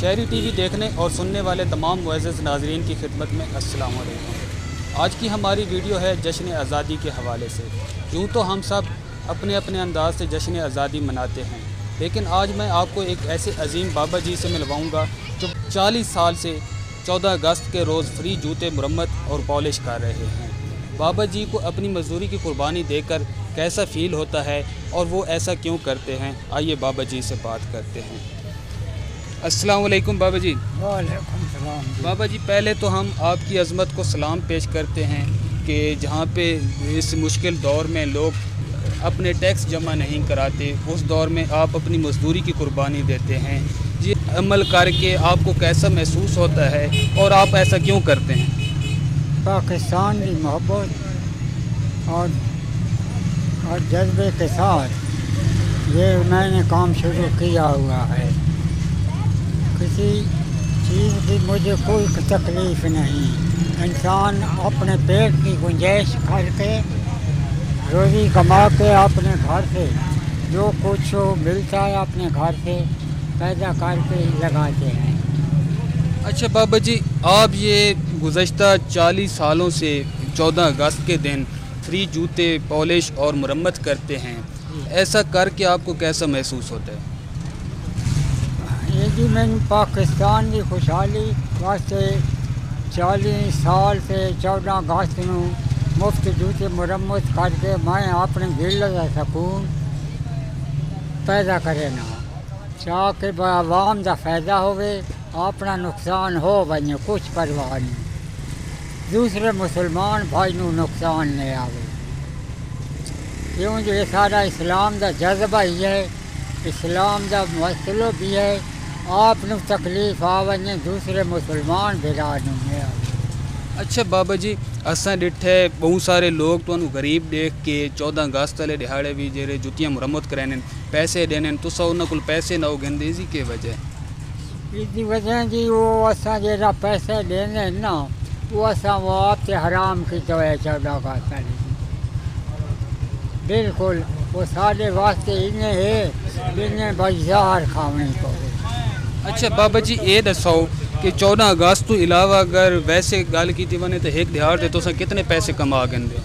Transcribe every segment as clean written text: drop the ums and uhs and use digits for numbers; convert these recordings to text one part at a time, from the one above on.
شہری T V دیکھنے اور سننے والے تمام معزز ناظرین کی خدمت میں السلام علیکم۔ آج کی ہماری ویڈیو ہے جشن آزادی کے حوالے سے۔ یوں تو ہم سب اپنے اپنے انداز سے جشن آزادی مناتے ہیں، لیکن آج میں آپ کو ایک ایسے عظیم بابا جی سے ملواؤں گا جو 40 سال سے 14 اگست کے روز فری جوتے مرمت اور پالش کر رہے ہیں۔ بابا جی کو اپنی مزدوری کی قربانی دے کر کیسا فیل ہوتا ہے اور وہ ایسا کیوں کرتے ہیں، آئیے بابا جی سے بات کرتے ہیں۔ السلام علیکم بابا جی۔ وعلیکم السلام۔ بابا جی پہلے تو ہم آپ کی عظمت کو سلام پیش کرتے ہیں کہ جہاں پہ اس مشکل دور میں لوگ اپنے ٹیکس جمع نہیں کراتے، اس دور میں آپ اپنی مزدوری کی قربانی دیتے ہیں۔ یہ عمل کر کے آپ کو کیسا محسوس ہوتا ہے اور آپ ایسا کیوں کرتے ہیں؟ پاکستان کی محبت اور جذبے کے ساتھ یہ میں نے کام شروع کیا ہوا ہے۔ کسی چیز کی مجھے کوئی تکلیف نہیں۔ انسان اپنے پیٹ کی گنجائش کر کے روزی کما کے اپنے گھر سے جو کچھ ملتا ہے اپنے گھر سے پیدا کر کے لگاتے ہیں۔ اچھا بابا جی، آپ یہ گزشتہ 40 سالوں سے 14 اگست کے دن فری جوتے پالش اور مرمت کرتے ہیں، ایسا کر کے آپ کو کیسا محسوس ہوتا ہے؟ یہ جی میں پاکستان کی خوشحالی واسطے 40 سال سے 14 اگست نو مفت جوتے مرمت کر کے میں اپنے دل کا سکون پیدا کرے نا چاہ کے عوام کا فائدہ ہوئے، اپنا نقصان ہو بنے کچھ پرواہ نہیں، دوسرے مسلمان بھائی نو نقصان نہیں آئے، کیوں جو یہ سارا اسلام کا جذبہ ہی ہے، اسلام کا مسئلہ بھی ہے۔ آپ نو تکلیف آنے دوسرے مسلمان بھرا نہیں آئے۔ اچھا بابا جی، اساں ڈٹھے بہت سارے لوگ تو غریب دیکھ کے 14 اگست والے دہاڑے بھی جڑے جتیاں مرمت کرائیں پیسے دینے تو انہاں کول پیسے نہ ہو گندے، اسی کی وجہ اس کی وجہ جی وہ اساں جہاں پیسے دینے نا وہ اساں وہ آپ سے حرام کی تو ہے 14 اگست والی بالکل، وہ سارے واسطے انہیں ہے انہیں بازار کھانے کو۔ اچھا بابا جی یہ دسو کہ 14 اگست تو علاوہ اگر ویسے گل کی بنے تو ایک دہاڑ دے تو کتنے پیسے کما گندے؟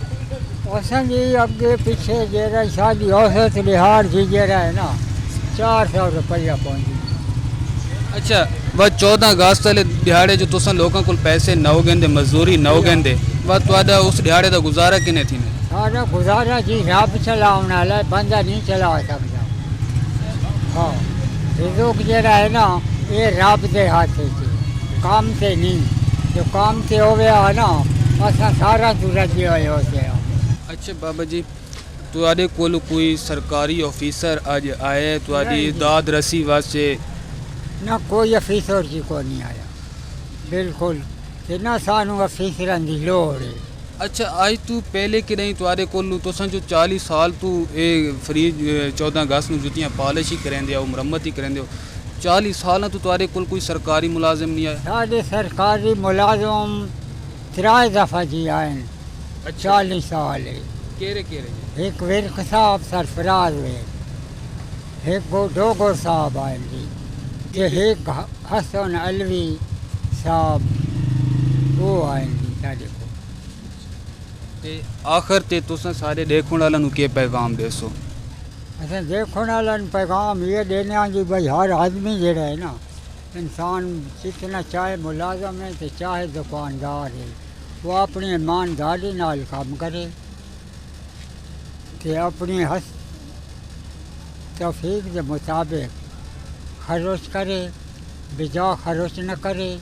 اساں جی اگے پیچھے جہاں شادی اوسط دہاڑ جی جہاں ہے نا 400 روپیہ پہنچی۔ اچھا وہ 14 اگست والے دہاڑے جو تساں لوگوں کو پیسے نہ ہو گندے، مزدوری نہ ہو گندے، وہ تہاڈا اس دہاڑے دا گزارا کنے تھی؟ سارا گزارا جی رب چلاؤن والا ہے، بندہ نہیں چلا سکتا۔ ہاں رزق جہاں ہے نا یہ رب دے ہاتھ سے کام سے نہیں، جو کام سے ہو گیا نا اساں سارا رجے ہوئے ہوتے ہیں۔ اچھا بابا جی، تواڈے کول کوئی سرکاری آفیسر اج آئے تواڈی داد رسی واسطے؟ نہ کوئی افیسر جی کو نہیں آیا بالکل، کہ نہ سانو افیسران دی لوڑ ہے۔ اچھا آج تو پہلے کہ نہیں تواڈے کول تساں جو 40 سال تو اے فری 14 اگست نو جتیاں پالش ہی کریں دے ہو، مرمت ہی کریں دے ہو، 40 سالاں تو تواڈے کول کوئی سرکاری ملازم نہیں آیا؟ سارے سرکاری ملازم 3 دفعہ جی آئے، 40 سال ہے۔ کیرے ایک ورک صاحب سرفراز ہوئے، ایک ڈوگر صاحب آئے جی، کہ ایک حسن علوی صاحب وہ آئے جی سارے کو۔ تے آخر تے تساں سارے دیکھن والوں نو کی پیغام دیسو؟ اچھا دیکھنے والوں پیغام یہ دینا جی بھائی ہر آدمی جڑا ہے نا انسان جتنا چاہے ملازم ہے تو چاہے دکاندار ہے، وہ اپنی ایمانداری نال کام کرے کہ اپنی توفیق کے مطابق خرچ کرے، بجا خرچ نہ کرے،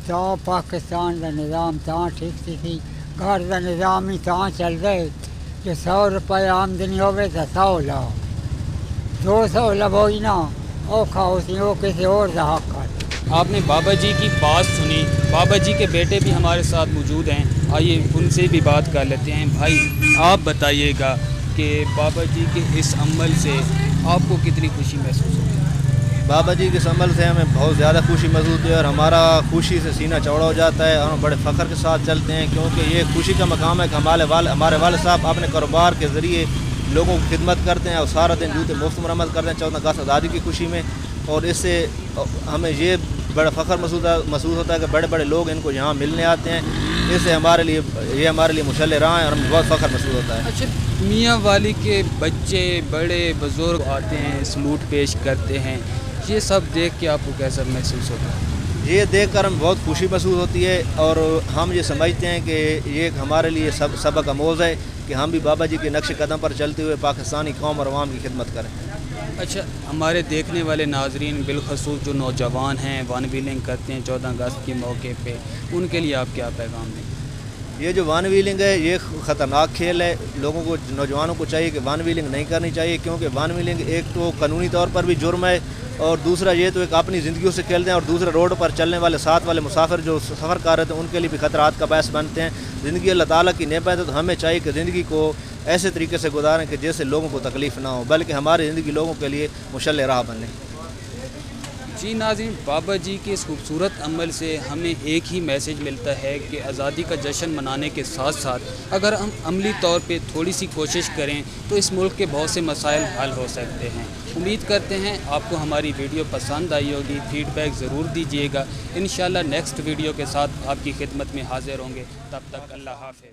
تو پاکستان کا نظام تاں ٹھیک سی گھر کا نظام ہی تاں چل رہے کہ 100 روپے آمدنی ہوئے تو 100 لاؤ، 200 لو ہی نا اوکھا اسی وہ کسی اور کا حق ہے۔ آپ نے بابا جی کی بات سنی، بابا جی کے بیٹے بھی ہمارے ساتھ موجود ہیں، آئیے ان سے بھی بات کر لیتے ہیں۔ بھائی آپ بتائیے گا کہ بابا جی کے اس عمل سے آپ کو کتنی خوشی محسوس ہوتی ہے؟ بابا جی کے اس عمل سے ہمیں بہت زیادہ خوشی محسوس ہوتی ہے اور ہمارا خوشی سے سینہ چوڑا ہو جاتا ہے اور ہم بڑے فخر کے ساتھ چلتے ہیں، کیونکہ یہ خوشی کا مقام ہے کہ ہمارے والد صاحب اپنے کاروبار کے ذریعے لوگوں کی خدمت کرتے ہیں اور سارا دن جوتے مفت مرمت کرتے ہیں 14 اگست آزادی کی خوشی میں، اور اس سے ہمیں یہ بڑا فخر محسوس ہوتا ہے کہ بڑے بڑے لوگ ان کو یہاں ملنے آتے ہیں. اس سے ہمارے لیے مشعل راہ ہیں اور ہمیں بہت فخر محسوس ہوتا ہے. اچھا، میاں والی کے بچے بڑے بزرگ آتے ہیں، سلوٹ پیش کرتے ہیں، یہ سب دیکھ کے آپ کو کیسا محسوس ہوتا ہے؟ یہ دیکھ کر ہمیں بہت خوشی محسوس ہوتی ہے اور ہم یہ سمجھتے ہیں کہ یہ ہمارے لیے سبق آموز ہے کہ ہم بھی بابا جی کے نقش قدم پر چلتے ہوئے پاکستانی قوم اور عوام کی خدمت کریں. اچھا، ہمارے دیکھنے والے ناظرین بالخصوص جو نوجوان ہیں وان ویلنگ کرتے ہیں 14 اگست کے موقع پہ، ان کے لیے آپ کیا پیغام دیں؟ یہ جو وان ویلنگ ہے یہ خطرناک کھیل ہے. لوگوں کو نوجوانوں کو چاہیے کہ وان ویلنگ نہیں کرنی چاہیے، کیونکہ وان ویلنگ ایک تو قانونی طور پر بھی جرم ہے اور دوسرا یہ تو ایک اپنی زندگیوں سے کھیلتے ہیں اور دوسرے روڈ پر چلنے والے ساتھ والے مسافر جو سفر کر رہے ہیں ان کے لیے بھی خطرات کا باعث بنتے ہیں. زندگی اللہ تعالیٰ کی نعمت ہے تو ہمیں چاہیے کہ زندگی کو ایسے طریقے سے گزاریں کہ جیسے لوگوں کو تکلیف نہ ہو، بلکہ ہماری زندگی لوگوں کے لیے مشعل راہ بنے. جی ناظرین، بابا جی کے اس خوبصورت عمل سے ہمیں ایک ہی میسیج ملتا ہے کہ آزادی کا جشن منانے کے ساتھ ساتھ اگر ہم عملی طور پہ تھوڑی سی کوشش کریں تو اس ملک کے بہت سے مسائل حل ہو سکتے ہیں. امید کرتے ہیں آپ کو ہماری ویڈیو پسند آئی ہوگی. فیڈ بیک ضرور دیجیے گا. انشاءاللہ نیکسٹ ویڈیو کے ساتھ آپ کی خدمت میں حاضر ہوں گے. تب تک اللہ حافظ.